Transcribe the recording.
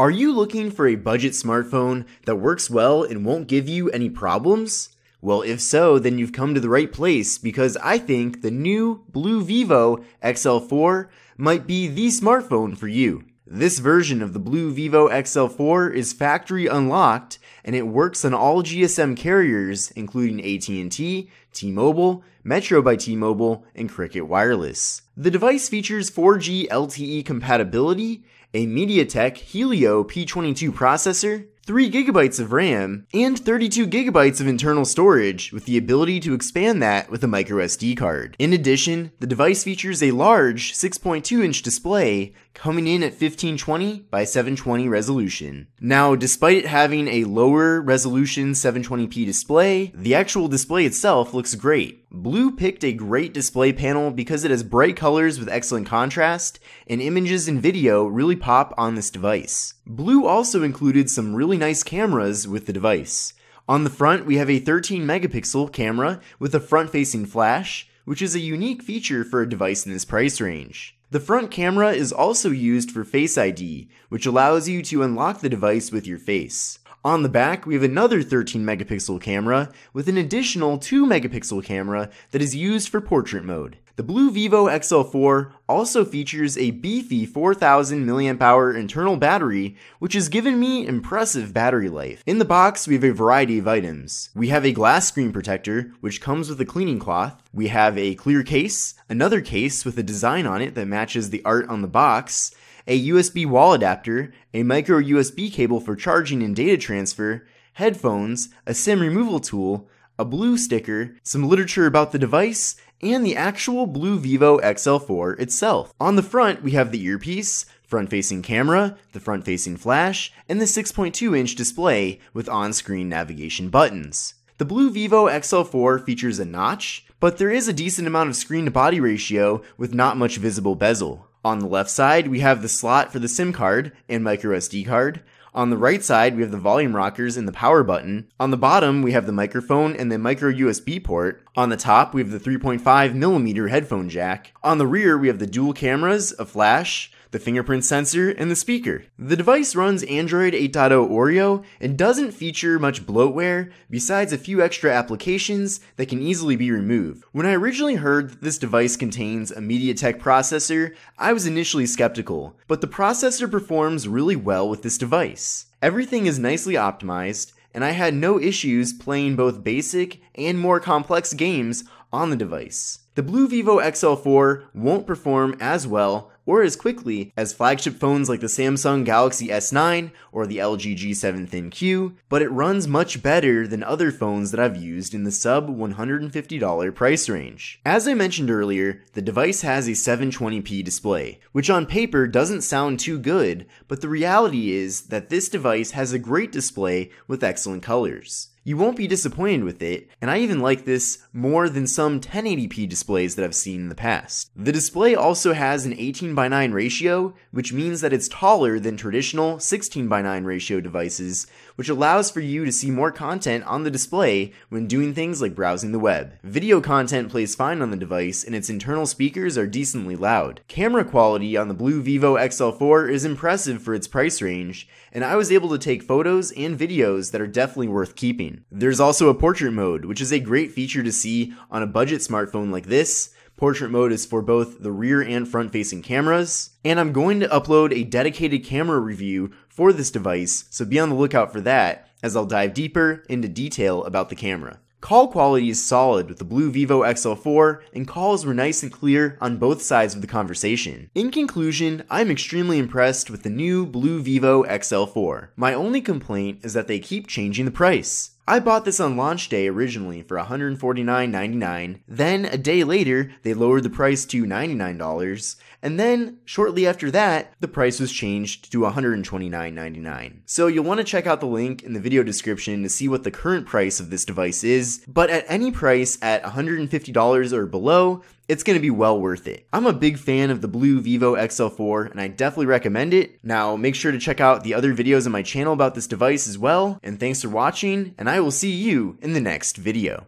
Are you looking for a budget smartphone that works well and won't give you any problems? Well, if so, then you've come to the right place because I think the new BLU Vivo XL4 might be the smartphone for you. This version of the BLU Vivo XL4 is factory unlocked and it works on all GSM carriers including AT&T, T-Mobile, Metro by T-Mobile, and Cricket Wireless. The device features 4G LTE compatibility, a MediaTek Helio P22 processor, 3GB of RAM, and 32GB of internal storage with the ability to expand that with a microSD card. In addition, the device features a large 6.2-inch display coming in at 1520 by 720 resolution. Now, despite it having a lower resolution 720p display, the actual display itself looks great. BLU picked a great display panel because it has bright colors with excellent contrast, and images and video really pop on this device. BLU also included some really nice cameras with the device. On the front, we have a 13 megapixel camera with a front-facing flash, which is a unique feature for a device in this price range. The front camera is also used for Face ID, which allows you to unlock the device with your face. On the back, we have another 13 megapixel camera with an additional 2 megapixel camera that is used for portrait mode. The BLU Vivo XL4 also features a beefy 4000 mAh internal battery, which has given me impressive battery life. In the box, we have a variety of items. We have a glass screen protector, which comes with a cleaning cloth. We have a clear case, another case with a design on it that matches the art on the box, a USB wall adapter, a micro USB cable for charging and data transfer, headphones, a SIM removal tool, a BLU sticker, some literature about the device, and the actual BLU Vivo XL4 itself. On the front, we have the earpiece, front-facing camera, the front-facing flash, and the 6.2-inch display with on-screen navigation buttons. The BLU Vivo XL4 features a notch, but there is a decent amount of screen-to-body ratio with not much visible bezel. On the left side, we have the slot for the SIM card and microSD card. On the right side, we have the volume rockers and the power button. On the bottom, we have the microphone and the micro USB port. On the top, we have the 3.5mm headphone jack. On the rear, we have the dual cameras, a flash, the fingerprint sensor, and the speaker. The device runs Android 8.0 Oreo and doesn't feature much bloatware besides a few extra applications that can easily be removed. When I originally heard that this device contains a MediaTek processor, I was initially skeptical, but the processor performs really well with this device. Everything is nicely optimized, and I had no issues playing both basic and more complex games on the device. The BLU Vivo XL4 won't perform as well or as quickly as flagship phones like the Samsung Galaxy S9 or the LG G7 ThinQ, but it runs much better than other phones that I've used in the sub $150 price range. As I mentioned earlier, the device has a 720p display, which on paper doesn't sound too good, but the reality is that this device has a great display with excellent colors. You won't be disappointed with it, and I even like this more than some 1080p displays that I've seen in the past. The display also has an 18:9 ratio, which means that it's taller than traditional 16:9 ratio devices, which allows for you to see more content on the display when doing things like browsing the web. Video content plays fine on the device, and its internal speakers are decently loud. Camera quality on the BLU Vivo XL4 is impressive for its price range, and I was able to take photos and videos that are definitely worth keeping. There's also a portrait mode, which is a great feature to see on a budget smartphone like this. Portrait mode is for both the rear and front facing cameras, and I'm going to upload a dedicated camera review for this device, so be on the lookout for that as I'll dive deeper into detail about the camera. Call quality is solid with the BLU Vivo XL4, and calls were nice and clear on both sides of the conversation. In conclusion, I'm extremely impressed with the new BLU Vivo XL4. My only complaint is that they keep changing the price. I bought this on launch day originally for $149.99, then a day later they lowered the price to $99, and then shortly after that the price was changed to $129.99. So you'll want to check out the link in the video description to see what the current price of this device is, but at any price at $150 or below, it's going to be well worth it. I'm a big fan of the BLU Vivo XL4 and I definitely recommend it. Now make sure to check out the other videos on my channel about this device as well, and thanks for watching, and I will see you in the next video.